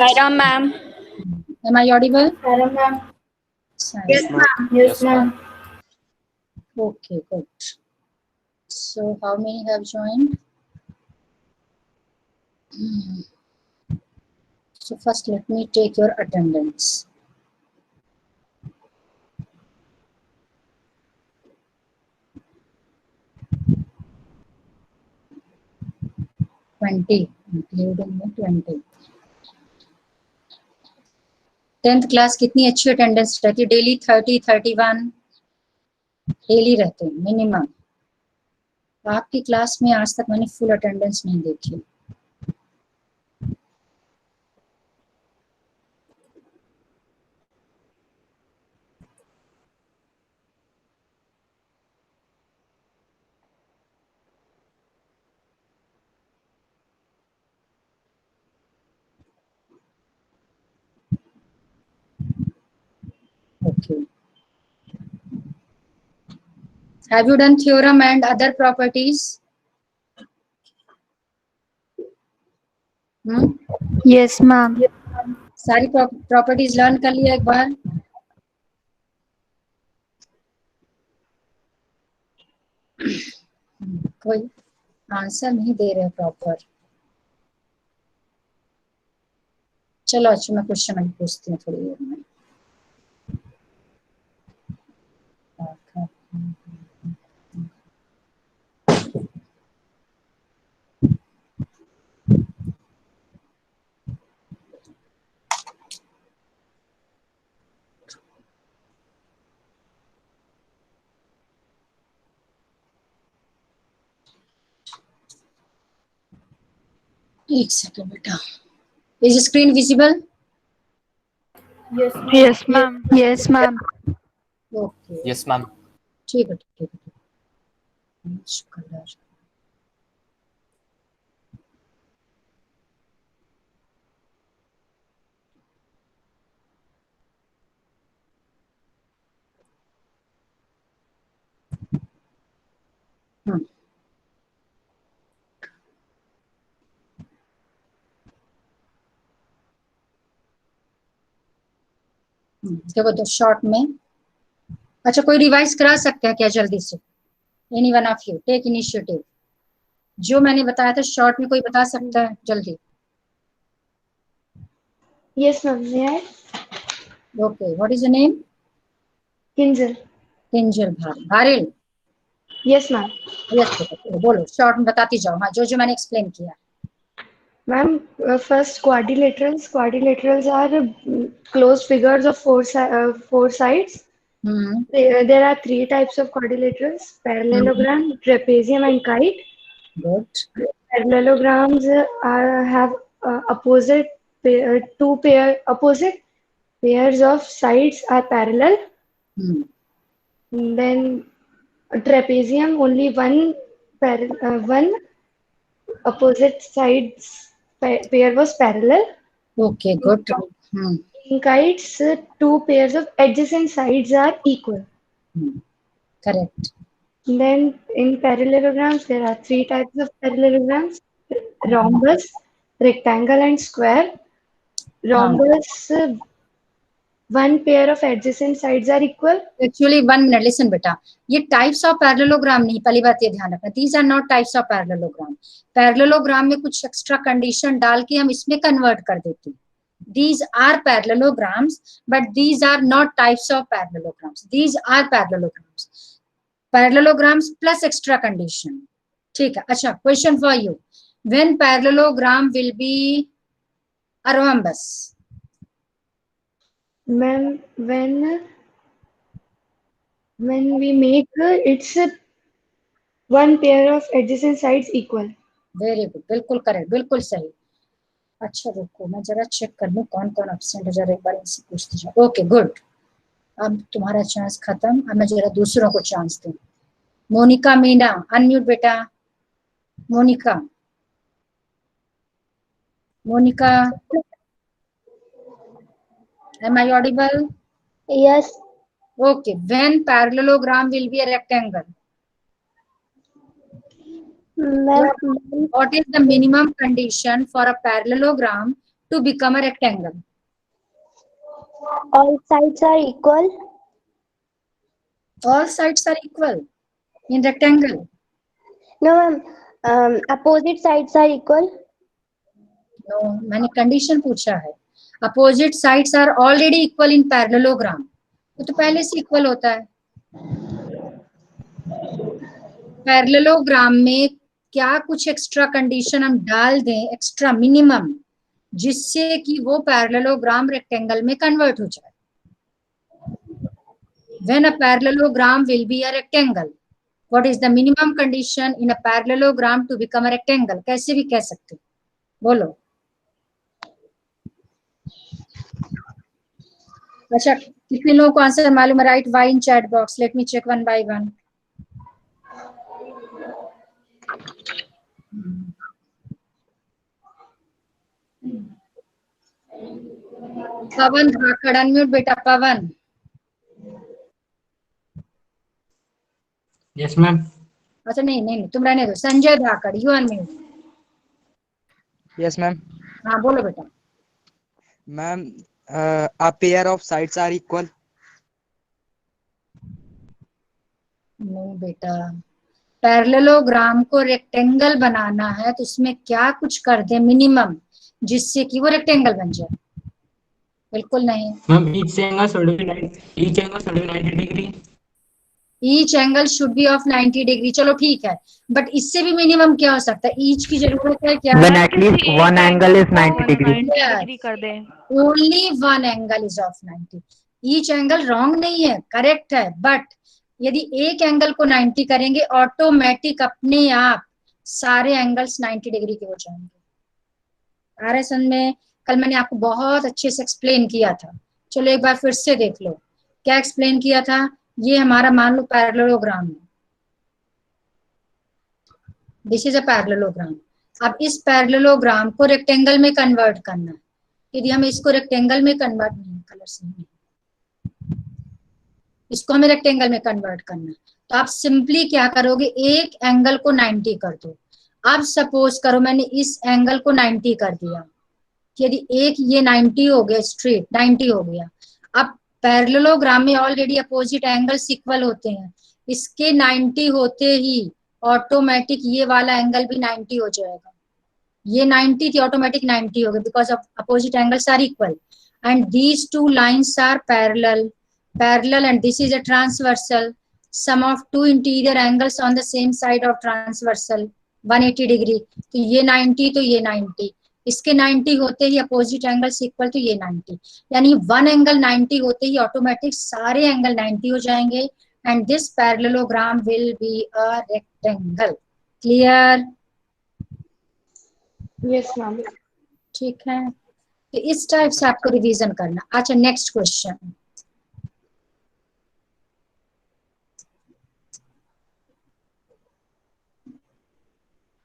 Sairam, ma'am. Am I audible? Sairam, ma'am. Yes, ma'am. Yes, ma'am. Okay, good. So, how many have joined? So, first let me take your attendance. including me 20. 10th class कितनी अच्छी attendance रहती है, daily 30, 31 daily रहते हैं minimum. आपकी class में आज तक मैंने फुल अटेंडेंस नहीं देखी। Okay. Have you done theorem and other properties? Yes, ma'am. सारी प्रॉपर्टीज लर्न कर लिया एक बार? कोई आंसर नहीं दे रहे प्रॉपर। चलो अच्छा, मैं क्वेश्चन अभी पूछती हूँ थोड़ी देर में। एक सेकंड बेटा। Is screen visible? Yes, Yes, ma'am. Yes, ma'am. Okay, Yes, ma'am. ठीक है ठीक है। कलर देखो तो शॉर्ट में। अच्छा, कोई रिवाइज करा सकता है क्या जल्दी से? Any one of you take initiative. जो मैंने बताया था शॉर्ट में कोई बता सकता है जल्दी? Yes, ma'am. May I? Okay, what is your name? Kinjal. Kinjal Bharil. Yes, ma'am. Yes बेटा, बोलो शॉर्ट में बताती जाओ। हाँ, जो जो मैंने एक्सप्लेन किया। Ma'am, first quadrilaterals. Quadrilaterals are closed figures of four sides. There are three types of quadrilaterals: parallelogram, trapezium, and kite. Good. Parallelograms have opposite opposite pairs of sides are parallel. Then trapezium, only one opposite sides pair was parallel. Okay, good. In kites, two pairs of adjacent sides are equal. Correct. Then in parallelograms, there are three types of parallelograms: rhombus, rectangle, and square. Rhombus, one pair of adjacent sides are equal. Actually, 1 minute, listen बेटा, ये types of parallelogram नहीं, पहली बात ये ध्यान रखना। These are not types of parallelogram. Parallelogram में कुछ extra condition डाल के हम इसमें convert कर देते हैं। These are parallelograms, but these are not types of parallelograms. These are parallelograms. Parallelograms plus extra condition. ठीक है। अच्छा, question for you. When parallelogram will be a rhombus? When we make it's one pair of adjacent sides equal. Very good, बिल्कुल correct, बिल्कुल सही। अच्छा रुको, मैं जरा चेक कर लूं कौन कौन एब्सेंट है, जरा एक बार इनसे पूछती जाओ। ओके गुड, अब तुम्हारा चांस खत्म। अब मैं जरा दूसरों को चांस दूं। मोनिका मीना, अनम्यूट बेटा। Monika, Monika, am I audible? Yes. Okay, when parallelogram will be a rectangle? What is the minimum condition for a parallelogram to become a rectangle? All sides are equal. All sides are equal in rectangle. No, ma'am. Opposite sides are equal. No, मैंने condition पूछा है. Opposite sides are already equal in parallelogram. तो पहले से equal होता है. Parallelogram में क्या कुछ एक्स्ट्रा कंडीशन हम डाल दें, एक्स्ट्रा मिनिमम, जिससे कि वो पैरेललोग्राम रेक्टेंगल में कन्वर्ट हो जाए. When a parallelogram will be a rectangle, what is the minimum condition in a parallelogram to become a rectangle? कैसे भी कह सकते, बोलो. अच्छा, कितने लोगों को आंसर मालूम है? Write Y in chat box. Let me check one by one. Pawan Dhakad, unmute बेटा. पवन. Yes ma'am. अच्छा नहीं, तुम रहने दो. Sanjay Dhakad, you unmute. Yes ma'am. हाँ बोलो बेटा. Ma'am, a pair of sides are equal. नहीं बेटा, पैरेललोग्राम को रेक्टेंगल बनाना है तो उसमें क्या कुछ कर दे मिनिमम, जिससे कि वो रेक्टेंगल बन जाए. बिल्कुल नहीं. Ma'am each angle should be 90 degree. Each angle should be of 90 degree. चलो ठीक है, बट इससे भी मिनिमम क्या हो सकता है? ईच की जरूरत है क्या? When at least one angle is 90 degree. Degree कर दे. Only one angle is of 90. Each angle wrong नहीं है, करेक्ट है, बट यदि एक एंगल को 90 करेंगे ऑटोमेटिक अपने आप सारे एंगल्स 90 डिग्री के हो जाएंगे. आ रहा समझ में? कल मैंने आपको बहुत अच्छे से एक्सप्लेन किया था. चलो एक बार फिर से देख लो. क्या एक्सप्लेन किया था? ये हमारा मान लो पैरेललोग्राम है. This is a parallelogram. अब इस पैरेललोग्राम को रेक्टेंगल में कन्वर्ट करना है. यदि हम इसको रेक्टेंगल में कन्वर्ट नहीं, कलर से नहीं, इसको हमें रेक्टेंगल में कन्वर्ट करना है, तो आप सिंपली क्या करोगे? एक एंगल को 90 कर दो. अब सपोज करो मैंने इस एंगल को 90 कर दिया. यदि एक ये 90 हो गया, स्ट्रेट 90 हो गया. अब पैरेललोग्राम में ऑलरेडी अपोजिट एंगल्स इक्वल होते हैं. इसके 90 होते ही ऑटोमेटिक ये वाला एंगल भी 90 हो जाएगा. ये 90 थी, ऑटोमेटिक 90 हो गए, because of opposite angles are equal and these two lines are parallel and this is a transversal. Sum of two interior angles on the same side of transversal 180 degree. तो ये 90 तो ये 90, इसके 90 होते ही अपोजिट एंगल्स इक्वल, तो ये 90. यानी one angle 90 होते ही ऑटोमेटिक सारे एंगल 90 हो जाएंगे and this parallelogram will be a rectangle. Clear? Yes ma'am. ठीक है, तो इस टाइप से आपको रिवीजन करना. अच्छा, नेक्स्ट क्वेश्चन.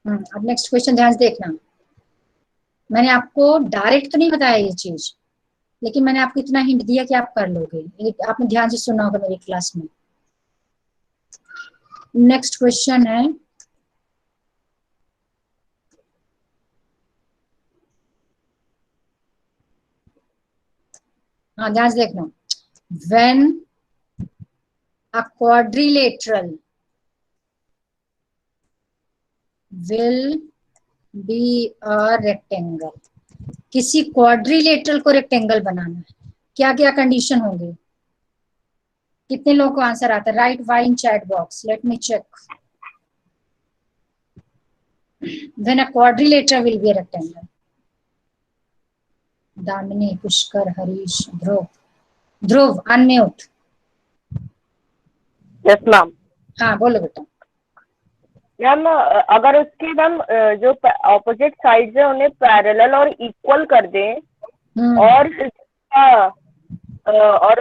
अब नेक्स्ट क्वेश्चन ध्यान से देखना. मैंने आपको डायरेक्ट तो नहीं बताया ये चीज, लेकिन मैंने आपको इतना हिंट दिया कि आप कर लोगे. आपने ध्यान से सुना होगा मेरी क्लास में. नेक्स्ट क्वेश्चन है, हाँ ध्यान से देखना. When a quadrilateral will be a rectangle. किसी क्वाड्रिलेटरल को रेक्टेंगल बनाना है, क्या क्या कंडीशन होंगे? कितने लोगों को आंसर आता है? Write Y in chat box. Let me check. When a quadrilateral will be a rectangle. Damini, Pushkar, Harish, Dhruv unmute. Yes ma'am. हाँ बोलो बेटा. मैम अगर उसकी मैम जो ऑपोजिट साइड्स है उन्हें पैरेलल और इक्वल कर दें और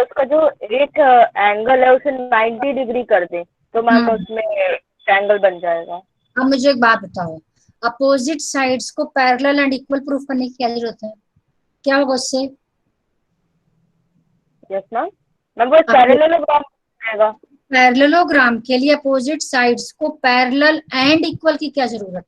उसका जो एक एंगल है उसे 90 डिग्री कर दें, तो मैम उसमें एंगल बन जाएगा. अब मुझे एक बात बताओ, अपोजिट साइड्स को पैरेलल एंड इक्वल प्रूफ करने की क्या जरूरत है? क्या होगा उससे? Yes ma'am. मैम वो पैरेललोग्राम आएगा. पैरेललोग्राम के लिए अपोजिट साइड्स को पैरेलल एंड इक्वल की क्या जरूरत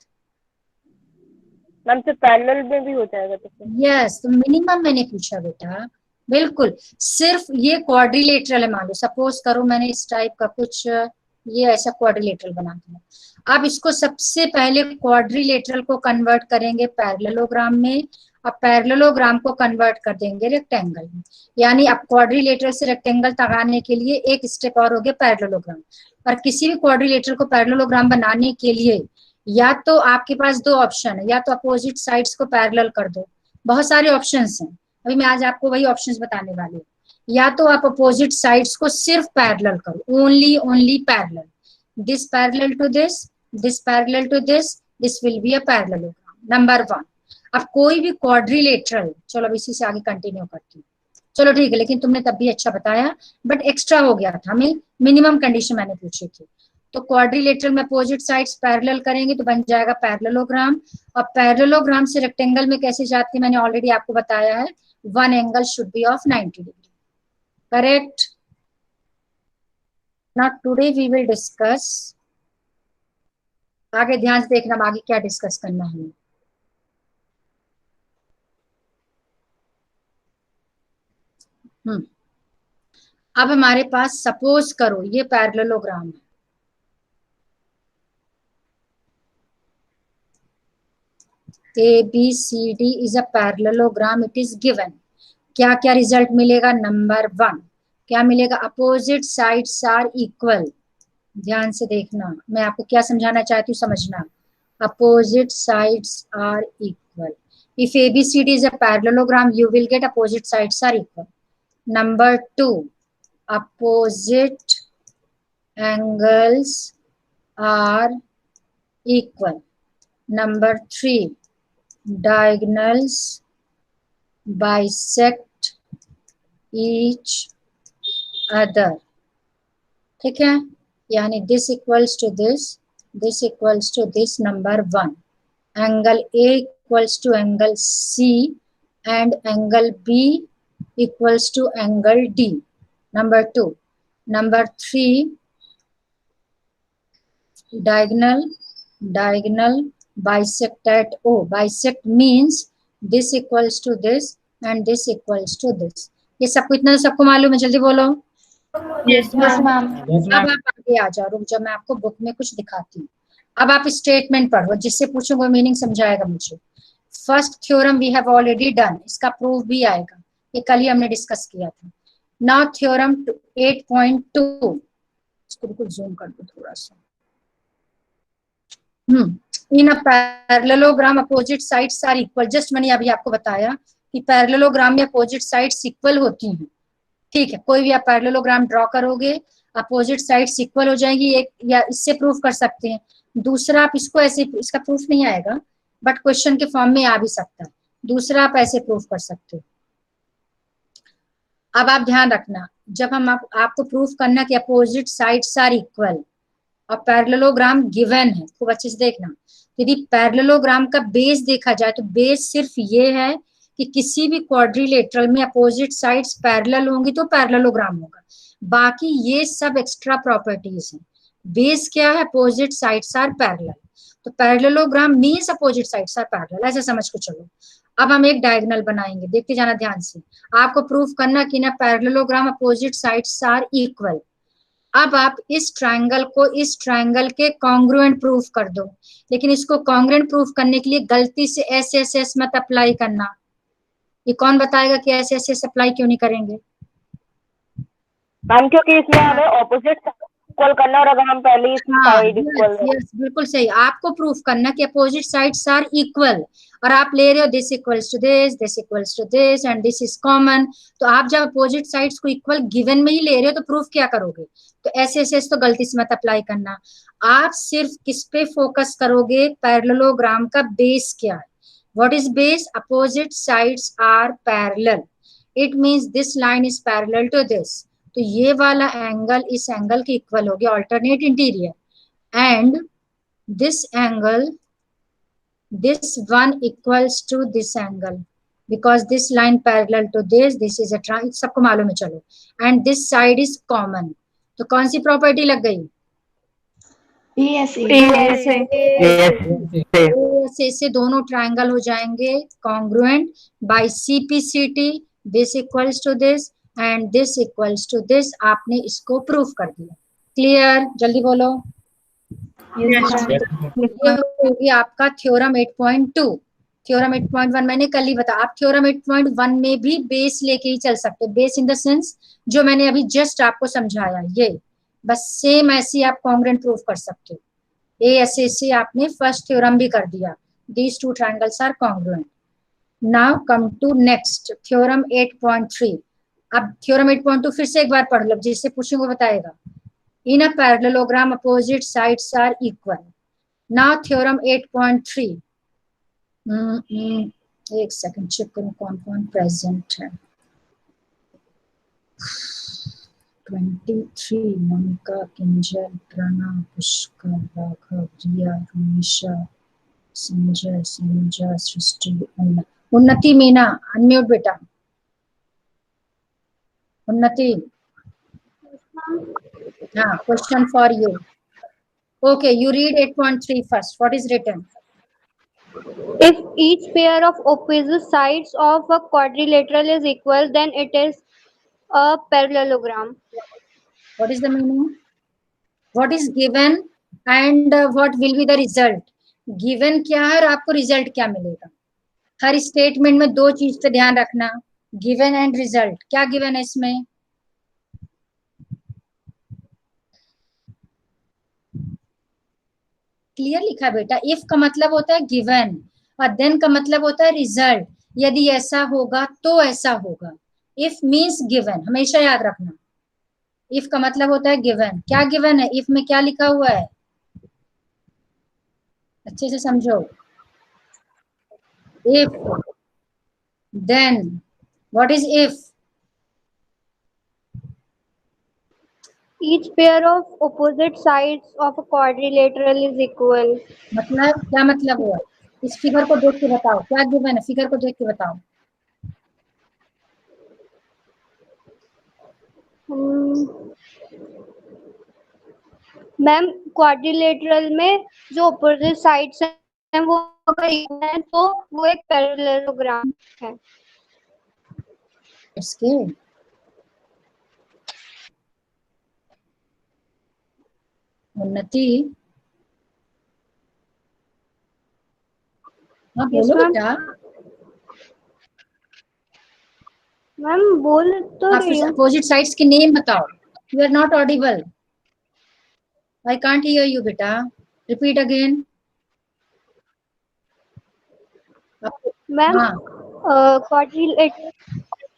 मैम से पैरेलल में भी हो जाएगा तो फिर? यस, तो मिनिमम मैंने पूछा बेटा, बिल्कुल। सिर्फ ये क्वाड्रिलेटरल है, मान लो सपोज करो मैंने इस टाइप का कुछ ये ऐसा क्वाड्रिलेटरल बना दिया। अब इसको सबसे पहले क्वाड्रिलेटरल को कन्वर्ट करेंगे पैरेललोग्राम में, अब पैरेललोग्राम को कन्वर्ट कर देंगे रेक्टेंगल में। यानी अब क्वाड्रिलेटरल से रेक्टेंगल तक आने के लिए एक स्टेप और हो गया पैरेललोग्राम। और किसी भी क्वाड्रिलेटरल को पैरेललोग्राम बनाने के लिए या तो आपके पास दो ऑप्शन है, या तो अपोजिट साइड्स को पैरेलल कर दो, बहुत सारे ऑप्शंस हैं, अभी मैं आज आपको वही ऑप्शंस बताने वाली हूँ। या तो आप अपोजिट साइड्स को सिर्फ पैरेलल करो, only parallel, this parallel to this, this parallel to this will be a parallelogram. Number 1। अब कोई भी क्वाड्रिलेटरल, चलो अब इसी से आगे कंटिन्यू करती हूँ, चलो ठीक है, लेकिन तुमने तब भी अच्छा बताया, बट एक्स्ट्रा हो गया था, हमें मिनिमम कंडीशन मैंने पूछी थी। तो क्वाड्रिलेटरल में अपोजिट साइड्स पैरेलल करेंगे तो बन जाएगा पैरेललोग्राम। और पैरेललोग्राम से रेक्टेंगल में कैसे जाती है मैंने ऑलरेडी आपको बताया है, one angle should be of 90 degree, correct. Now today we will discuss, आगे ध्यान से देखना आगे क्या डिस्कस करना है। अब हमारे पास सपोज करो ये पैरेललोग्राम है, ABCD is a parallelogram, it is given। क्या क्या रिजल्ट मिलेगा? नंबर 1 क्या मिलेगा? Opposite sides are equal. ध्यान से देखना, मैं आपको क्या समझाना चाहती हूँ, समझना। Opposite sides are equal. If ABCD is a parallelogram, you will get opposite sides are equal। Number 2, opposite angles are equal। Number 3, diagonals bisect each other। ठीक है, यानी this equals to this, this equals to this। Number 1, angle A equals to angle C and angle B equals to angle D। Number 2, number 3, diagonal bisect at O। bisect means this equals to this and this equals to this। ये सबको इतना सबको मालूम है? जल्दी बोलो। Yes ma'am. अब आप आगे आ जाओ, रुक जाओ, मैं आपको बुक में कुछ दिखाती हूँ। अब आप स्टेटमेंट पढ़ो, जिससे पूछूंगा मीनिंग समझाएगा मुझे। First theorem we have already done, इसका प्रूफ भी आएगा, ये कल ही हमने डिस्कस किया था। नाउ थ्योरम 8.2, इसको बिल्कुल जूम कर दो थोड़ा सा। In a parallelogram opposite sides are equal. Just मैंने अभी आपको बताया कि पैरेललोग्राम में अपोजिट साइड्स इक्वल होती हैं। ठीक है, कोई भी आप पैरेललोग्राम ड्रॉ करोगे अपोजिट साइड्स इक्वल हो जाएगी, एक या इससे प्रूफ कर सकते हैं। दूसरा आप इसको ऐसे, इसका प्रूफ नहीं आएगा बट क्वेश्चन के फॉर्म में आ भी सकता है। दूसरा आप ऐसे प्रूफ कर सकते हो। अब आप ध्यान रखना, जब हम आपको प्रूफ करना कि अपोजिट साइड्स आर इक्वल और पैरेललोग्राम गिवन है, खूब अच्छे से देखना। यदि पैरेललोग्राम का बेस देखा जाए तो बेस सिर्फ ये है कि किसी भी क्वाड्रिलेटरल में अपोजिट साइड्स पैरेलल होंगी तो पैरेललोग्राम होगा। बाकी ये सब एक्स्ट्रा प्रॉपर्टीज हैं। बेस क्या है? अपोजिट साइड्स आर पैरेलल, तो parallelogram means opposite sides are parallel, ऐसे समझ को चलो। अब हम एक डायगोनल बनाएंगे, देखते जाना ध्यान से। आपको प्रूफ करना कि ना parallelogram opposite sides are equal. अब आप इस ट्रायंगल को इस ट्रायंगल के कॉन्ग्रुएंट प्रूफ कर दो, लेकिन इसको कॉन्ग्रुएंट प्रूफ करने के लिए गलती से एस मत अप्लाई करना। ये कौन बताएगा कि एस अप्लाई क्यों नहीं करेंगे? मैम क्योंकि इसमें हमें ऑपोजिट इक्वल करना, और अगर हम पहले इसकी साइड इक्वल, यस बिल्कुल सही। आपको प्रूफ करना कि अपोजिट साइड्स आर इक्वल, और आप ले रहे हो this equals to this, this equals to this and this is common. तो आप जब अपोजिट साइड्स को इक्वल गिवन में ही ले रहे हो तो प्रूफ क्या करोगे? तो एस तो गलती से मत अप्लाई करना। आप सिर्फ किस पे फोकस करोगे? पैरेललोग्राम का बेस क्या है? What is base? Opposite sides are parallel, it means this line is parallel to this, तो ये वाला एंगल इस एंगल के इक्वल हो गया, alternate interior, and this angle, this one equals to this angle because this line parallel to this is a triangle, सबको मालूम है चलो, and this side is common। तो कौन सी प्रॉपर्टी लग गई? ए से दोनों ट्रायंगल हो जाएंगे congruent by CPCT, this equals to this and this equals to this. आपने इसको प्रूफ कर दिया। क्लियर? जल्दी बोलो। ये होगी आपका थ्योरम 8.2। थ्योरम 8.1 मैंने कल ही बताया। आप थ्योरम 8.1 में भी बेस लेके ही चल सकते हो। बेस इन द सेंस जो मैंने अभी जस्ट आपको समझाया, ये बस सेम ऐसे आप कॉन्ग्रुएंट प्रूफ कर सकते हो। ASA आपने फर्स्ट थ्योरम भी कर दिया, these two triangles are congruent. Now come to next theorem 8.3। अब थ्योरम 8.2 फिर से एक बार पढ़ लो, जिससे पूछूंगा बताएगा। In a parallelogram, opposite sides are equal. Now theorem 8.3. एक सेकंड चेक करूं कौन कौन प्रेजेंट है। 23 मोनिका, किंजल, प्रणा, पुष्कर, राघव, रिया, रुनिशा, संजय, संजा, सृष्टि, उन्नति, मीना अनम्यूट बेटा। उन्नति, हाँ, question for you. Okay, you read 8.3 first. What is written? If each pair of opposite sides of a quadrilateral is equal, then it is a parallelogram. What is the meaning? What is given and what will be the result? Given क्या है और आपको result क्या मिलेगा? हर statement में दो चीज पे ध्यान रखना, गिवन एंड रिजल्ट। क्या गिवन है इसमें? क्लियर लिखा बेटा। इफ का मतलब होता है गिवन और देन का मतलब होता है रिजल्ट। यदि ऐसा होगा तो ऐसा होगा। इफ मीन्स गिवन, हमेशा याद रखना। इफ का मतलब होता है गिवन। क्या गिवन है? इफ में क्या लिखा हुआ है? अच्छे से समझो। If, then, what is if? Each pair of opposite sides of a quadrilateral is equal. मतलब क्या मतलब हुआ? इस फिगर को देख के बताओ क्या गिवन है। फिगर को देख के बताओ। मैम क्वाड्रिलेटरल में जो ऑपोजिट साइड्स हैं वो अगर इक्वल हैं तो वो एक पैरेललोग्राम है। इसके उन्नति, हाँ बोलो बेटा। मैम बोल तो रही हूँ। अपोजिट साइड्स के नेम बताओ। You are not audible, I can't hear you बेटा। Repeat again. मैम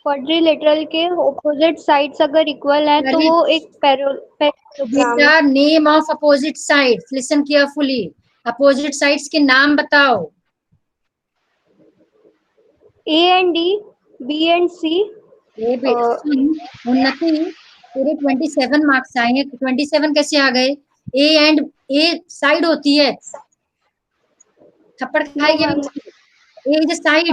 क्वाड्रिलेटरल के ऑपोजिट साइड्स अगर इक्वल हैं तो वो एक पैरेललोग्राम है। बेटा name of opposite sides, listen carefully. Opposite sides के नाम बताओ। A and D, B and C। उन्नति, पूरे 27 मार्क्स आए हैं। 27 कैसे आ गए? ए एंड ए साइड होती है। थप्पड़ खाएगी। ए इज साइड।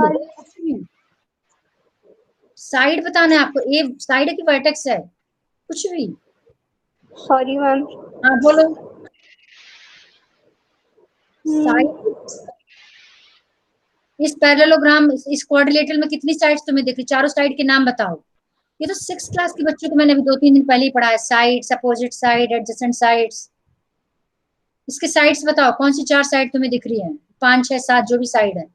साइड बताना है आपको। ए साइड है कि वर्टेक्स है? कुछ भी। Sorry ma'am. हाँ बोलो। साइड। इस पैरेललोग्राम, इस क्वाड्रिलेटरल में कितनी साइड्स तुम्हें दिख रही? चारों साइड के नाम बताओ। ये तो 6th क्लास के बच्चों को मैंने अभी 2-3 दिन पहले ही पढ़ा है। Sides, opposite side, adjacent sides. इसके साइड्स बताओ, कौन सी 4 साइड तुम्हें दिख रही है? 5, 6, 7 जो भी साइड है।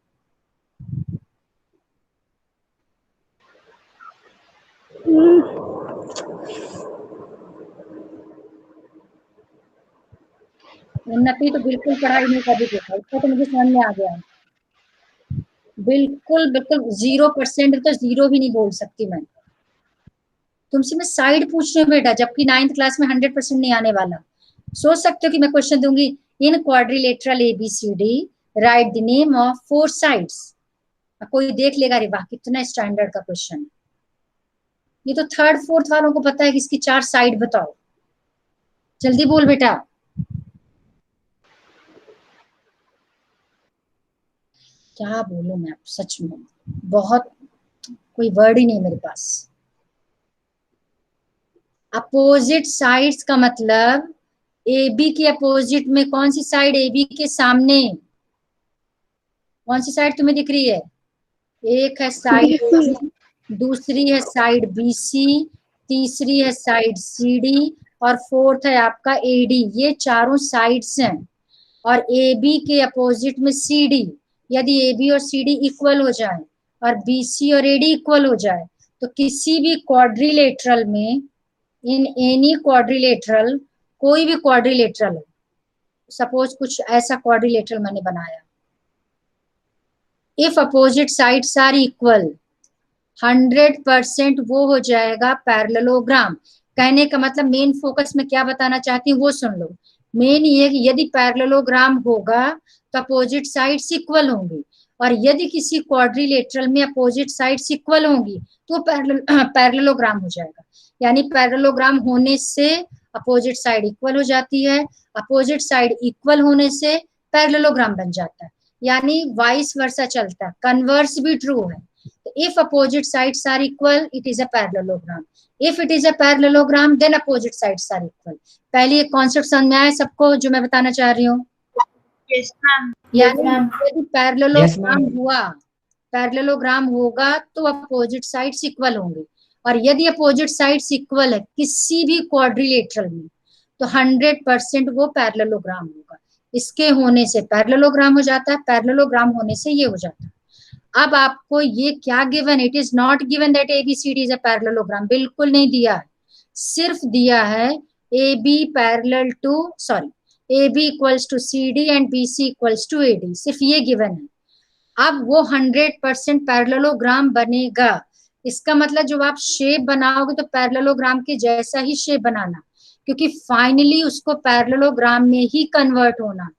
उन्नति तो बिल्कुल पढ़ाई नहीं कभी देखा, इसका तो मुझे समझ में आ गया। बिल्कुल बिल्कुल 0% तो 0 भी नहीं बोल सकती मैं। तुमसे मैं साइड पूछ रही हूँ बेटा, जबकि 9th क्लास में 100% नहीं आने वाला। सोच सकते हो कि मैं क्वेश्चन दूंगी, इन quadrilateral ABCD right the name of 4 sides. कोई देख लेगा, रे वाह कितना स्टैंडर्ड का क्वेश्चन। ये तो 3rd 4th वालों को पता है कि इसकी 4 साइड बताओ। जल्दी बोल बेटा। क्या बोलूं मैं सच में, बहुत कोई वर्ड ही नहीं मेरे पास। अपोजिट साइड्स का मतलब AB के अपोजिट में कौन सी साइड? AB के सामने। कौन सी साइड तुम्हें दिख रही है? एक है साइड, दूसरी है साइड BC, तीसरी है साइड CD और फोर्थ है आपका AD। ये चारों साइड्स हैं और AB के अपोजिट में CD। यदि AB और CD इक्वल हो जाए और BC और AD इक्वल हो जाए तो किसी भी क्वाड्रिलेटरल में, इन एनी क्वाड्रिलेटरल, कोई भी क्वाड्रिलेटरल हो, सपोज कुछ ऐसा क्वाड्रिलेटरल मैंने बनाया, if opposite sides are equal, 100% वो हो जाएगा पैरेललोग्राम। कहने का मतलब मेन फोकस में क्या बताना चाहती हूँ वो सुन लो। मेन ये कि यदि पैरेललोग्राम होगा तो अपोजिट साइड्स इक्वल होंगी, और यदि किसी क्वाड्रिलेटरल में अपोजिट साइड्स इक्वल होंगी तो पैरेललोग्राम हो जाएगा। यानी पैरेललोग्राम होने से अपोजिट साइड इक्वल हो जाती है, अपोजिट साइड इक्वल होने से पैरेललोग्राम बन जाता है। यानी वाइस वर्सा चलता है, कन्वर्स भी ट्रू है। If opposite sides are equal, it is a parallelogram. If it is a parallelogram, then opposite sides are equal. पहले एक कॉन्सेप्ट समझ में आया सबको जो मैं बताना चाह रही हूँ? Yes, ma'am. यानी Yes, ma'am. यदि पैरेललोग्राम होगा तो अपोजिट साइड्स इक्वल होंगे, और यदि अपोजिट साइड्स इक्वल है किसी भी क्वाड्रिलेटरल में तो 100% वो पैरेललोग्राम होगा। इसके होने से पैरेललोग्राम हो जाता है, पैरेललोग्राम होने से ये हो जाता है। अब आपको ये क्या given? It is not given that ABCD is a parallelogram, बिल्कुल नहीं दिया है। सिर्फ दिया है AB parallel to, sorry, AB equals to CD and BC equals to AD, सिर्फ ये गिवन है। अब वो 100% पैरेललोग्राम बनेगा। इसका मतलब जब आप शेप बनाओगे तो पैरेललोग्राम के जैसा ही शेप बनाना, क्योंकि फाइनली उसको पैरेललोग्राम में ही कन्वर्ट होना।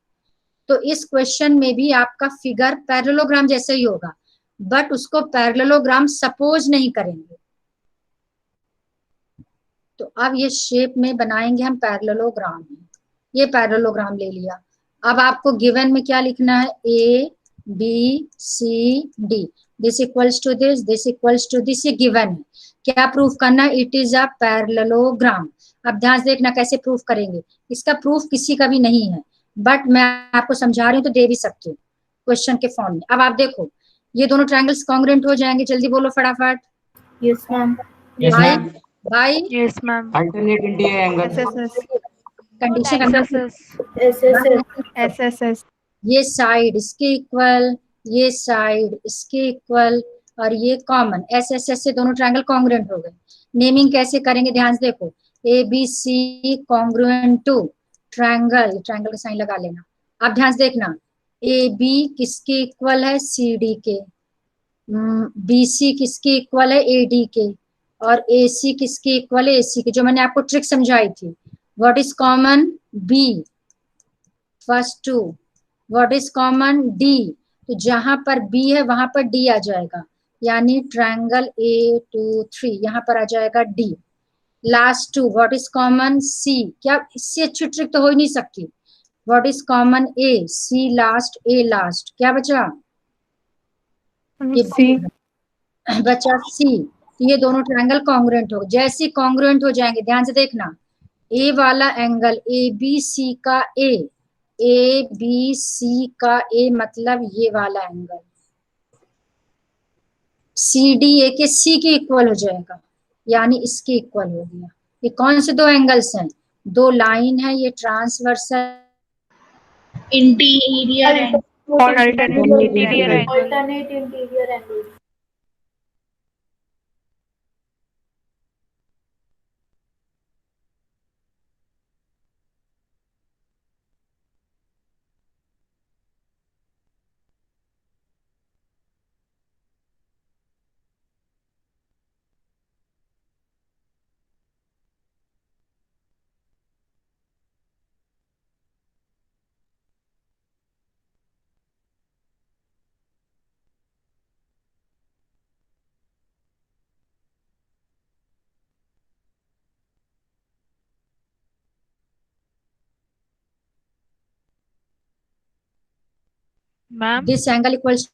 तो इस क्वेश्चन में भी आपका फिगर पैरेललोग्राम जैसा ही होगा, बट उसको पैरेललोग्राम सपोज नहीं करेंगे। तो अब ये शेप में बनाएंगे हम पैरेललोग्राम। ये पैरेललोग्राम ले लिया। अब आपको गिवन में क्या लिखना है? ABCD, this equals to this equals to this, ये गिवन है। क्या प्रूफ करना? It is a parallelogram. अब ध्यान से देखना कैसे प्रूफ करेंगे। इसका प्रूफ किसी का भी नहीं है, बट मैं आपको समझा रही हूँ तो दे भी सकती हूँ क्वेश्चन के फॉर्म में। अब आप देखो ये दोनों ट्रायंगल्स कॉन्ग्रुएंट हो जाएंगे, जल्दी बोलो फटाफट। Yes, ma'am. Yes, bye ma'am. Bye Yes, ma'am. Alternate interior angles. SSS. Condition करना। SSS. SSS. ये साइड इसके इक्वल, ये साइड इसके इक्वल, और ये कॉमन SSS से दोनों ट्रायंगल कॉन्ग्रुएंट हो गए। नेमिंग कैसे करेंगे ध्यान से देखो। ABC congruent to triangle, triangle का साइन लगा लेना। अब ध्यान से देखना, AB किसके इक्वल है? CD के। BC किसके इक्वल है? AD के। और AC किसके इक्वल है? AC के। जो मैंने आपको ट्रिक समझाई थी। What is common? B first two. What is common? D। तो जहां पर B है वहां पर D आ जाएगा, यानी ट्रायंगल A2 3 यहाँ पर आ जाएगा D। Last two. What is common? C। क्या इससे अच्छी ट्रिक तो हो ही नहीं सकती। What is common? A। C last, A last, क्या बचा? ये C. बचा C। तो ये दोनों ट्रायंगल कॉन्ग्रुएंट हो, जैसे कॉन्ग्रुएंट हो जाएंगे ध्यान से देखना। A वाला एंगल ABC का ABC का A मतलब ये वाला एंगल CDA के C के इक्वल हो जाएगा, यानी इसके इक्वल हो गया। ये कौन से दो एंगल्स हैं? दो लाइन है, ये transversal Interior angle. Alternate interior angle. Alternate interior angle. Ma'am. This angle equals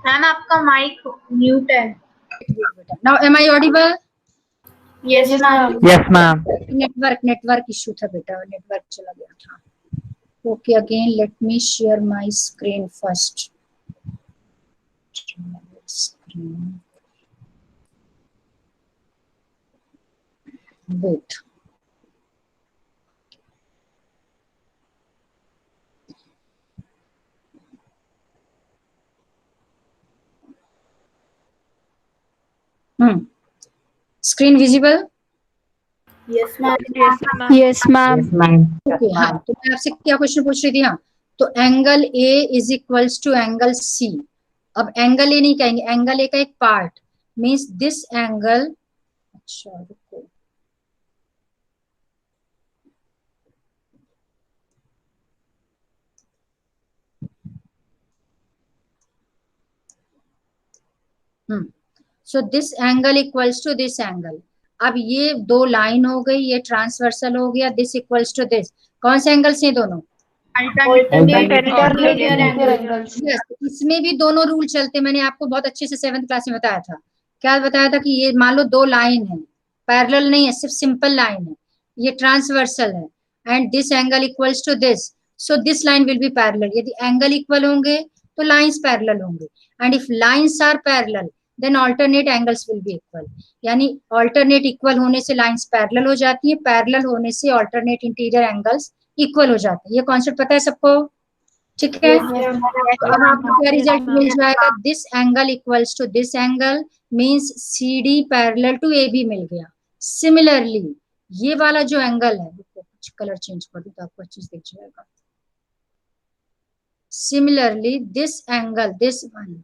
ma'am आपका माइक म्यूट है। Now am I audible? Yes ma'am. Yes, ma'am. Network issue था बेटा, नेटवर्क चला गया था। Okay, again let me share my screen first. Wait, screen visible? Yes ma'am. Yes, ma'am. Yes, ma'am. Okay, हाँ, तो मैं आपसे क्या क्वेश्चन पूछ रही थी? हाँ, तो angle A is equals to angle C. अब एंगल ए नहीं कहेंगे, एंगल ए का एक पार्ट मीन्स दिस एंगल। अच्छा रुको, so this angle equals to this angle. अब ये दो लाइन हो गई, ये ट्रांसवर्सल हो गया, दिस इक्वल्स टू दिस। कौन से एंगल से दोनों? angles. यस, इसमें भी दोनों रूल चलते। मैंने आपको बहुत अच्छे से 7th क्लास में बताया था। क्या बताया था? कि ये मान लो दो लाइन है, पैरेलल नहीं है, सिर्फ सिंपल लाइन है, ये ट्रांसवर्सल है, and this angle equals to this, so this line will be parallel. यदि एंगल इक्वल होंगे तो लाइंस पैरेलल होंगे, and if lines are parallel then alternate angles will be equal. यानी ऑल्टरनेट इक्वल होने से लाइंस पैरेलल हो जाती है, पैरेलल होने से ऑल्टरनेट इंटीरियर एंगल्स इक्वल हो जाते हैं। ये कॉन्सेप्ट पता है सबको? ठीक है। तो अब आपको क्या रिजल्ट मिल जाएगा? This angle equals to this angle means C D parallel to A B मिल गया। सिमिलरली ये वाला जो एंगल है, कुछ कलर चेंज कर दूं तो आपको अच्छे से दिख जाएगा। Similarly this angle, this one,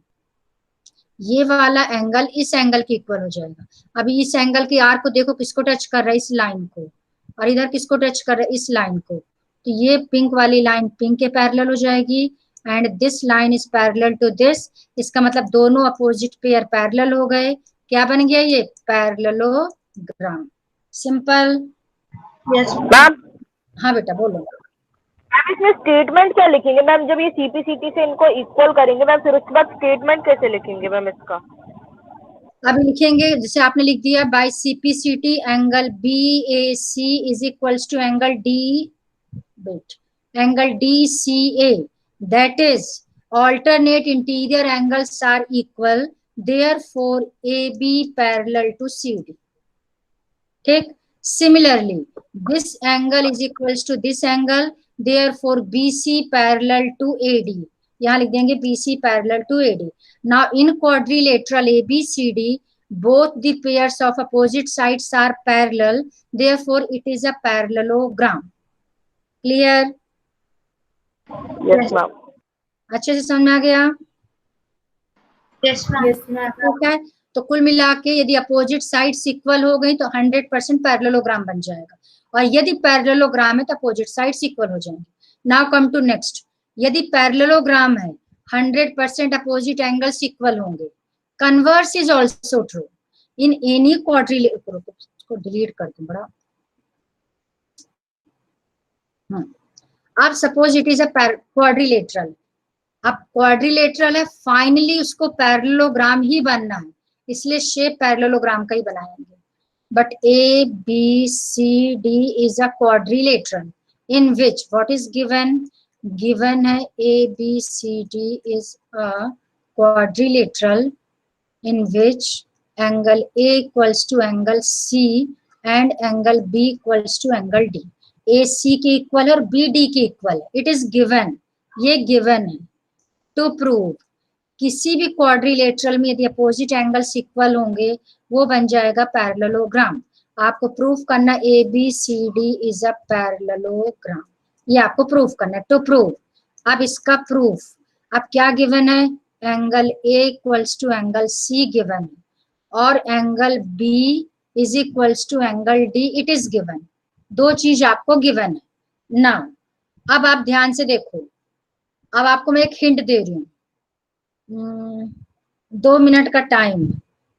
ये वाला एंगल इस एंगल के इक्वल हो जाएगा। अभी इस एंगल के आर को देखो, किसको टच कर रहा है? इस लाइन को। और इधर किसको टच कर रहा है? इस लाइन को। तो ये पिंक वाली लाइन पिंक के पैरेलल हो जाएगी, and this line is parallel to this. इसका मतलब दोनों अपोजिट पेयर पैरेलल हो गए। क्या बन गया? ये पैरेललोग्राम। सिंपल। यस मैम हाँ बेटा बोलो। मैम इसमें स्टेटमेंट क्या लिखेंगे मैम? जब ये सीपीसीटी से इनको इक्वल करेंगे मैम, फिर उसके बाद स्टेटमेंट कैसे लिखेंगे मैम इसका? अभी लिखेंगे जैसे आपने लिख दिया, by CPCT angle B A C is equals to angle D, angle DCA, that is alternate interior angles are equal, therefore AB parallel to CD. ठीक। Similarly this angle is equals to this angle, therefore BC parallel to AD. यहाँ लिख देंगे BC parallel to AD. Now in quadrilateral ABCD both the pairs of opposite sides are parallel, therefore it is a parallelogram. Clear? Yes ma'am. अच्छे से समझ में आ गया? Yes ma'am. ठीक है। तो कुल मिला के यदि अपोजिट साइड्स इक्वल हो गई तो 100% पैरेललोग्राम बन जाएगा, और यदि पैरेललोग्राम है तो अपोजिट साइड्स इक्वल हो जाएंगे। Now come to next. यदि पैरेललोग्राम है 100% अपोजिट एंगल्स इक्वल होंगे। Converse is also true in any quadrilateral. इसको डिलीट कर दूं बड़ा। अब suppose it is a quadrilateral. अब क्वाड्रिलेटरल है, फाइनली उसको पैरेललोग्राम ही बनना है, इसलिए शेप पैरेललोग्राम का ही बनाएंगे। But A B C D is a quadrilateral in which what is given? Given है A B C D is a quadrilateral in which angle A equals to angle C and angle B equals to angle D. A C के equal और B D के equal है। It is given, ये given है। To prove किसी भी quadrilateral में यदि अपोजिट एंगल्स इक्वल होंगे वो बन जाएगा पैरेललोग्राम। आपको प्रूफ करना A B C D is a parallelogram, ये आपको प्रूफ करना है। टू प्रूव, अब इसका प्रूफ, अब क्या गिवन है? Angle A equals to angle C given है, और angle B is equals to angle D it is given. दो चीज आपको गिवन है ना। अब आप ध्यान से देखो, अब आपको मैं एक हिंट दे रही हूँ। 2 मिनट का टाइम,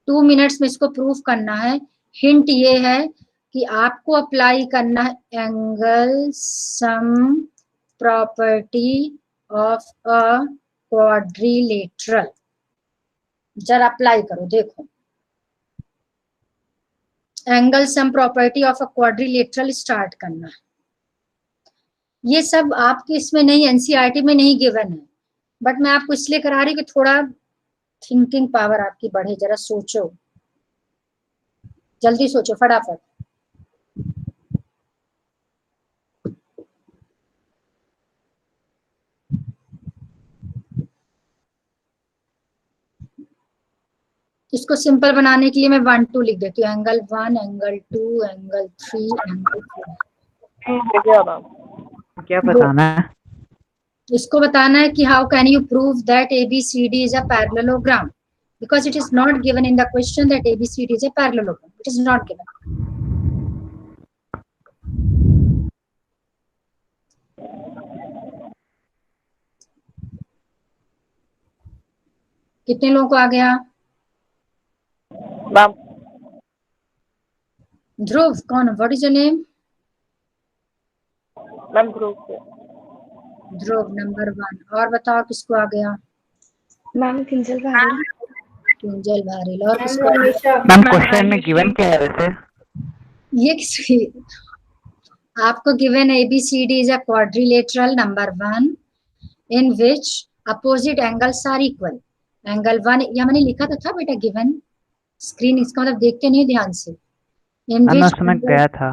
2 मिनट्स में इसको प्रूफ करना है। हिंट ये है कि आपको अप्लाई करना है angle sum property of a quadrilateral. जरा अप्लाई करो, देखो angle sum property of a quadrilateral start करना। ये सब आपके इसमें नहीं, एनसीईआरटी में नहीं गिवन है, बट मैं आपको इसलिए करा रही कि थोड़ा थिंकिंग पावर आपकी बढ़े। जरा सोचो, जल्दी सोचो फटाफट। इसको सिंपल बनाने के लिए मैं 1 2 लिख देती हूँ। Angle 1, angle 2, angle 3, angle 4। हो गया मैम। क्या बताना है? इसको बताना है कि how can you prove that ABCD is a parallelogram, because it is not given in the question that ABCD is a parallelogram, it is not given. कितने लोगों को आ गया? मैम ध्रुव, कौन, what is your name? Ma'am group से ध्रुव number 1। और बताओ किसको आ गया? मैम किंजल भारी। किंजल भारेल। और किसको? मैम क्वेश्चन में गिवन क्या है वैसे? ये किसी आपको given ABCD is a quadrilateral number 1 in which opposite angles are equal. Angle 1 या मैंने लिखा तो था बेटा गिवन, स्क्रीन इसका मतलब देखते नहीं ध्यान से। इन मैं विच उसमें गया था।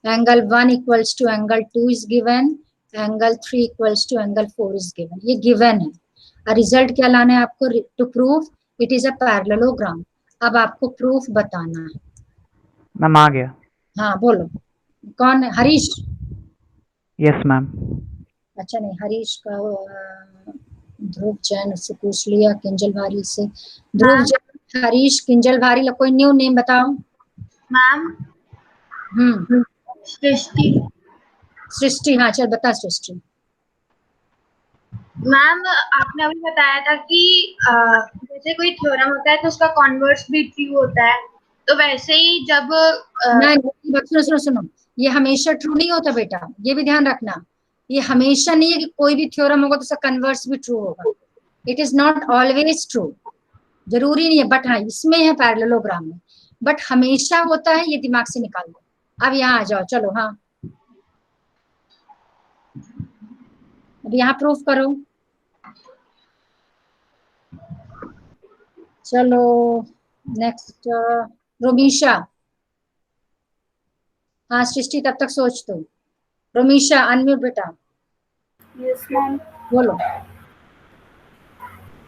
Angle 1 equals to angle 2 is given, angle 3 equals to angle 4 is given. ये गिवन है। और रिजल्ट क्या लाना है आपको? To prove it is a parallelogram. अब आपको प्रूफ बताना है। मैम आ गया। हाँ बोलो, कौन है? हरीश? Yes ma'am. अच्छा नहीं, हरीश का ध्रुव जैन से पूछ लिया, किंजल भारी से। ध्रुव जैन, हरीश, किंजल भारी, कोई न्यू नेम बताओ। मैम सृष्टि। सृष्टि, हाँ चल बता सृष्टि। मैम आपने अभी बताया था कि जैसे कोई थ्योरम होता है तो उसका कॉन्वर्स भी ट्रू होता है, तो वैसे ही जब नहीं, सुनो सुनो सुनो, ये हमेशा ट्रू नहीं होता बेटा, ये भी ध्यान रखना। ये हमेशा नहीं है कि कोई भी थ्योरम होगा तो उसका कन्वर्स भी ट्रू होगा। It is not always true, जरूरी नहीं है, बट हाँ इसमें है पैरेललोग्राम में, बट हमेशा होता है, ये दिमाग से निकाल दो। अब यहाँ आ जाओ, चलो। हाँ अब यहाँ प्रूफ करो। चलो नेक्स्ट रोमीशा। हाँ सृष्टि तब तक सोच दो। रोमीशा अनम्यूट बेटा। Yes ma'am. बोलो।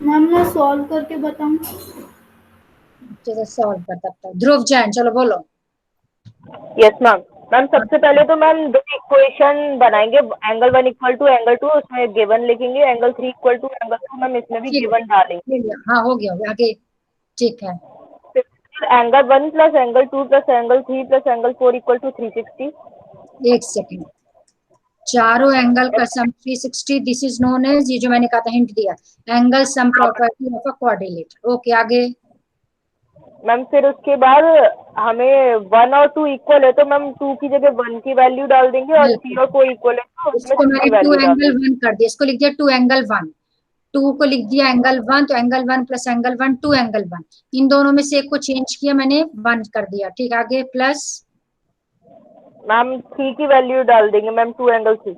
मैम मैं सॉल्व करके बताऊं? चलो सॉल्व कर तब तक। ध्रुव जैन, चलो बोलो। Yes ma'am. मैम सबसे पहले तो मैम दो इक्वेशन बनाएंगे, एंगल 1 इक्वल टू एंगल 2, उसमें गिवन लिखेंगे, angle 3 equal to angle 2, ma'am इसमें भी गिवन डालेंगे। हाँ हो गया आगे, ठीक है। Angle 1 plus angle 2 plus angle 3 plus angle 4 equal to 360। एक सेकेंड, चारों एंगल का sum 360, this is known as, ये जो मैंने कहा था हिंट दिया, angle sum property of a quadrilateral. Okay आगे। मैम फिर उसके बाद हमें 1 और 2 इक्वल है तो मैम 2 की जगह 1 की वैल्यू डाल देंगे, और 3 और 4 इक्वल है तो उसमें इसको 3 मैंने की 2 वैल्यू डाल एंगल देंगे। 1 कर दिया, इसको लिख दिया 2 एंगल 1, 2 को लिख दिया एंगल 1, तो एंगल 1 प्लस एंगल 1 2 एंगल 1, इन दोनों में से एक को चेंज किया मैंने, 1 कर दिया। ठीक, आगे प्लस मैम 3 की वैल्यू डाल देंगे मैम, 2 एंगल 3।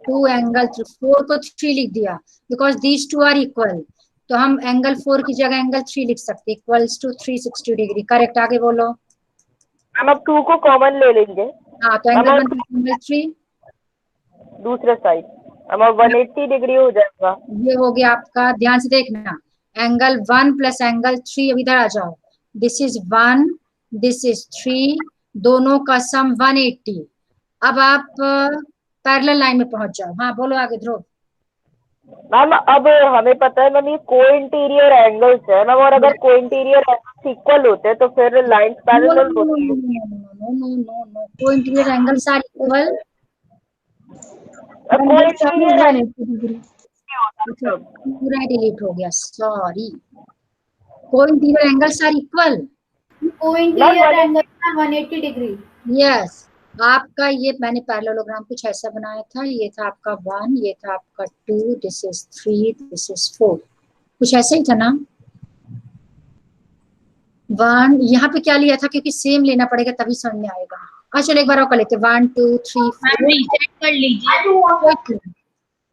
2 एंगल 3, 4 को 3 लिख दिया because these two are equal, तो हम एंगल 4 की जगह एंगल 3 लिख सकते, इक्वल्स टू 360 डिग्री। करेक्ट, आगे बोलो। मैम अब 2 को कॉमन ले लेंगे। हाँ तो एंगल 1 प्लस एंगल 3 दूसरे साइड अब 180 डिग्री हो जाएगा। ये हो गया आपका, ध्यान से देखना, एंगल 1 प्लस एंगल 3, अब इधर आ जाओ, दिस इज 1, दिस इज 3, दोनों का सम 180। अब आप पैरेलल लाइन में पहुंच जाओ। हाँ बोलो आगे ध्रुव। मैम अब हमें पता है मैम ये को इंटीरियर एंगल्स है मैम, और अगर को इंटीरियर एंगल्स इक्वल होते हैं तो फिर लाइंस पैरेलल होती है। को इंटीरियर एंगल्स आर इक्वल, को इंटीरियर पूरा डिलीट हो गया, सॉरी। को इंटीरियर एंगल्स आर इक्वल, को इंटीरियर एंगल 180 डिग्री। यस। आपका ये मैंने पैरेललोग्राम कुछ ऐसा बनाया था, ये था आपका 1, ये था आपका 2, दिस इज 3, दिस इज 4, कुछ ऐसा ही था ना। वन, यहाँ पे क्या लिया था क्योंकि सेम लेना पड़ेगा तभी समझ में आएगा। अच्छा चलो एक बार और कर लेते, 1 2 3 4 रीसेट कर लीजिए।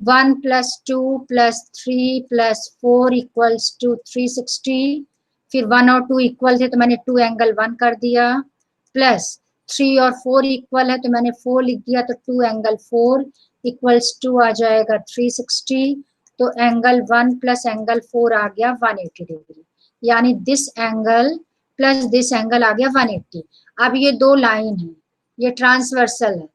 1 + 2 + 3 + 4 = 360, फिर 1 और 2 इक्वल थे तो मैंने 2 एंगल 1 कर दिया, प्लस 3 और 4 इक्वल है तो मैंने 4 लिख दिया, तो 2 एंगल 4 = 2 आ जाएगा 360, तो एंगल 1 + एंगल 4 आ गया 180 डिग्री, यानी this angle plus this angle आ गया 180। अब ये दो लाइन है, ये ट्रांसवर्सल है,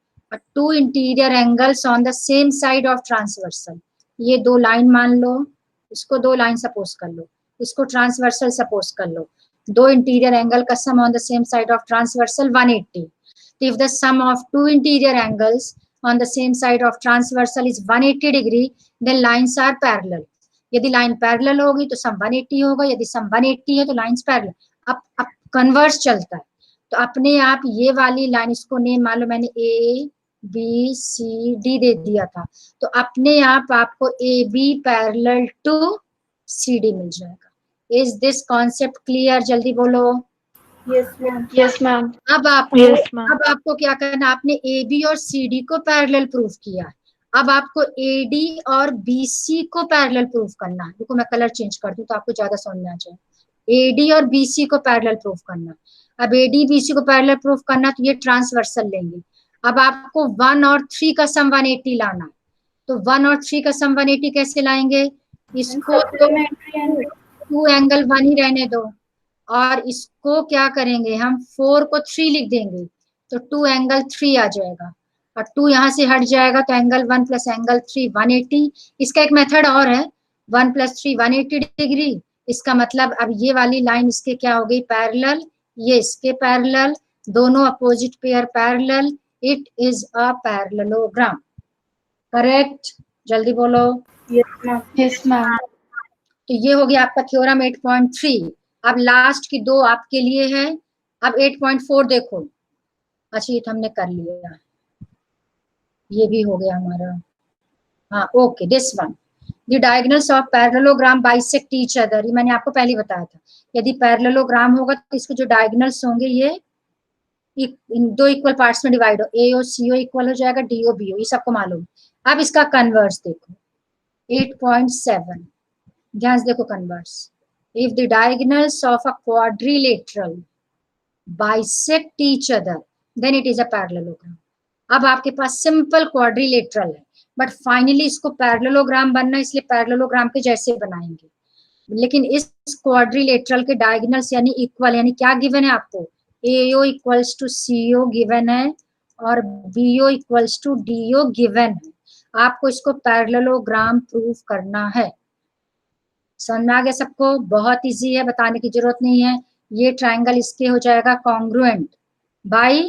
to interior angles on the same side of transversal, ये दो लाइन मान लो, इसको दो लाइन सपोज कर लो, इसको ट्रांसवर्सल सपोज कर लो, दो इंटीरियर एंगल का sum on the same side of transversal 180, if the sum of two interior angles on the same side of transversal is 180 degree, then lines are parallel. यदि line parallel होगी तो सम 180 होगा, यदि सम 180 है तो लाइंस पैरेलल। अब converse चलता है, तो अपने आप ये वाली लाइन, इसको नेम मान लो मैंने A B C D दे दिया था, तो अपने आप आपको AB पैरेलल टू CD मिल जाएगा। Is this concept clear? जल्दी बोलो। Yes ma'am. अब आपको क्या करना, आपने AB और CD को पैरेलल प्रूफ किया, अब आपको AD और BC को पैरेलल प्रूफ करना है। देखो मैं कलर चेंज कर दूं तो आपको ज्यादा समझ में आ जाए। AD और BC को पैरेलल प्रूफ करना, अब AD BC को पैरेलल प्रूफ करना तो ये ट्रांसवर्सल लेंगे। अब आपको 1 और 3 का सम 180 लाना है, तो 1 और 3 का सम 180 कैसे लाएंगे, इसको 2 एंगल 1 ही रहने दो, और इसको क्या करेंगे हम 4 को 3 लिख देंगे, तो 2 एंगल 3 आ जाएगा, और 2 यहाँ से हट जाएगा तो एंगल 1 + एंगल 3 180। इसका एक मेथड और है, 1 + 3 180 डिग्री, इसका मतलब अब ये वाली लाइन इसके क्या हो गई पैरेलल, ये इसके पैरेलल, दोनों opposite pair parallel, it is a parallelogram. Correct? जल्दी बोलो। Yes ma'am. तो ये हो गया आपका थ्योरम 8.3। अब लास्ट की दो आपके लिए है। अब 8.4 देखो। अच्छा ये तो हमने कर लिया, ये भी हो गया हमारा। हाँ okay, this one, the diagonals of parallelogram bisect each other. ये मैंने आपको पहले ही बताया था, यदि पैरेललोग्राम होगा तो इसके जो डायगोनल्स होंगे ये इन दो इक्वल पार्ट्स में डिवाइड हो, AO CO इक्वल हो जाएगा DO BO, ये सबको मालूम। अब इसका कन्वर्स देखो 8.7, ध्यान से देखो converse. If the diagonals of a quadrilateral bisect each other, then it is a parallelogram. अब आपके पास सिंपल क्वाड्रिलेटरल है, बट फाइनली इसको पैरेललोग्राम बनना, इसलिए पैरेललोग्राम के जैसे बनाएंगे, लेकिन इस क्वाड्रिलेटरल के डायगोनल्स यानी इक्वल, यानी क्या गिवन है आपको, AO = CO गिवन है और BO = DO गिवन है। आपको इसको पैरेललोग्राम प्रूफ करना है। समझ में आ गया सबको? बहुत इजी है, बताने की जरूरत नहीं है। ये ट्रायंगल इसके हो जाएगा कॉन्ग्रुएंट बाय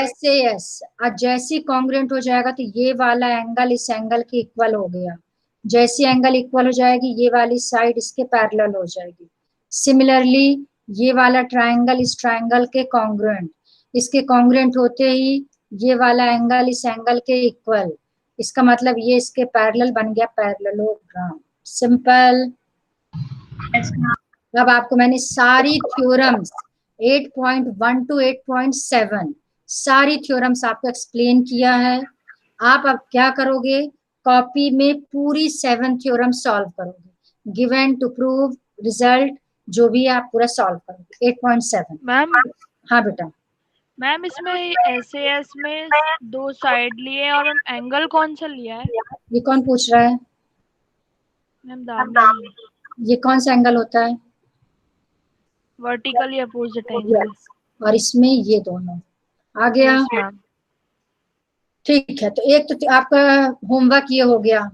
SAS। और जैसी कॉन्ग्रुएंट हो जाएगा तो ये वाला एंगल इस एंगल के इक्वल हो गया, जैसी एंगल इक्वल हो जाएगी ये वाली साइड इसके पैरेलल हो जाएगी। सिमिलरली ये वाला ट्रायंगल इस ट्रायंगल के कॉन्ग्रुएंट, इसके कॉन्ग्रुएंट होते ही ये वाला एंगल इस एंगल के इक्वल, इसका मतलब ये इसके पैरेलल बन गया पैरेललोग्राम। सिंपल। अब आपको मैंने सारी थ्योरम्स 8.1 to 8.7 सारी थ्योरम्स आपको एक्सप्लेन किया है। आप अब क्या करोगे, कॉपी में पूरी 7 थ्योरम सॉल्व करोगे, गिवन टू प्रूव रिजल्ट जो भी आप पूरा सॉल्व करोगे। 8.7 मैम। हाँ बेटा। मैम इसमें SAS में 2 साइड लिए और मैम एंगल कौन सा लिया है? ये कौन पूछ रहा है? मैम दाम ये कौन सा एंगल होता है? Vertically opposite angle. और इसमें ये दोनों आ गया। ठीक है, तो एक तो आपका होमवर्क ये हो गया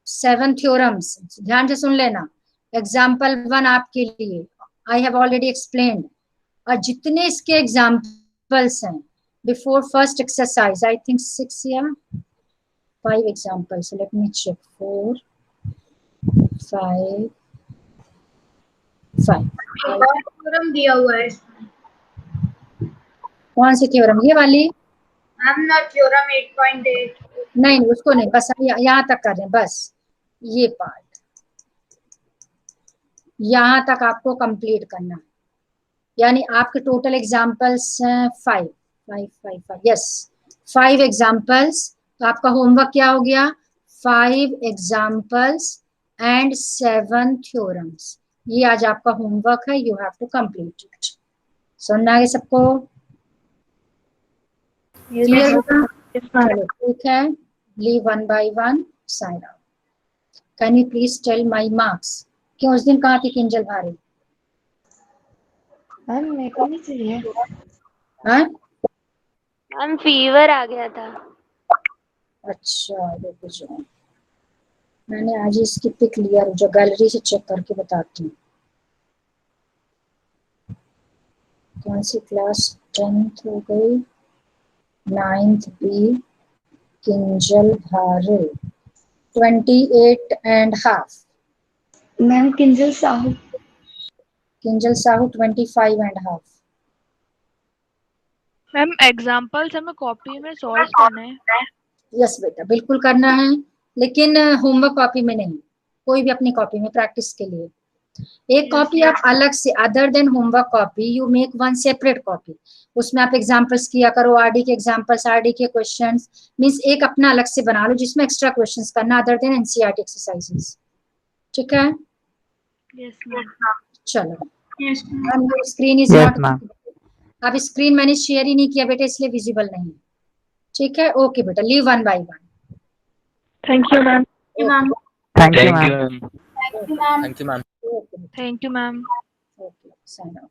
7 थ्योरम्स, ध्यान से सुन लेना। एग्जाम्पल 1 आपके लिए आई हैव ऑलरेडी एक्सप्लेन्ड, और जितने इसके एग्जाम्पल्स हैं before first exercise, I think 6 या 5 examples, let me check, 4 5 theorem दिया हुआ है। कौन सी थ्योरम? ये वाली? मैम ना थ्योरम 8.8। नहीं उसको नहीं, बस यहाँ तक कर रहे हैं बस। ये पार्ट यहां तक आपको कंप्लीट करना है, यानी आपके टोटल एग्जाम्पल्स हैं 5 5 5 5 यस 5 एग्जाम्पल्स। तो आपका होमवर्क क्या हो गया? 5 एग्जाम्पल्स एंड 7 थ्योरम्स। ये आज आपका होमवर्क है, you have to complete it. सुनना है सबको? क्लियर? चलो ठीक है, leave 1 by 1 sign out. Can you please tell my marks? क्यों उस दिन कहाँ थी किंजल भारी? मैम मेरे को नहीं चाहिए। हाँ मैम फीवर आ गया था। अच्छा रुको जाओ, मैंने आज ही इसकी पिक लिया, जो गैलरी से चेक करके बताती हूँ। कौन सी क्लास? 10th हो गई, 9th बी, किंजल भारे 28.5, ma'am Kinjal Sahu. Kinjal Sahu 25.5। Ma'am examples हमें कॉपी में सॉल्व करना है। यस बेटा बिल्कुल करना है, लेकिन होमवर्क कॉपी में नहीं, कोई भी अपनी कॉपी में प्रैक्टिस के लिए। एक कॉपी आप अलग से, other than homework copy, you make one separate copy, उसमें आप एग्जांपल्स किया करो, आरडी के एग्जांपल्स, आरडी के क्वेश्चंस, मींस एक अपना अलग से बना लो जिसमें एक्स्ट्रा क्वेश्चंस करना, अदर देन एनसीईआरटी एक्सरसाइजेस। ठीक है? Yes ma'am. चलो yes screen is Yes, not, ma'am. अब स्क्रीन मैंने शेयर ही नहीं किया बेटा, इसलिए विजिबल नहीं है। ठीक है, ओके बेटा, leave 1 by 1। Thank you ma'am. Ma'am. Thank you, ma'am. Thank you ma'am. Okay thank you ma'am. Okay sign out.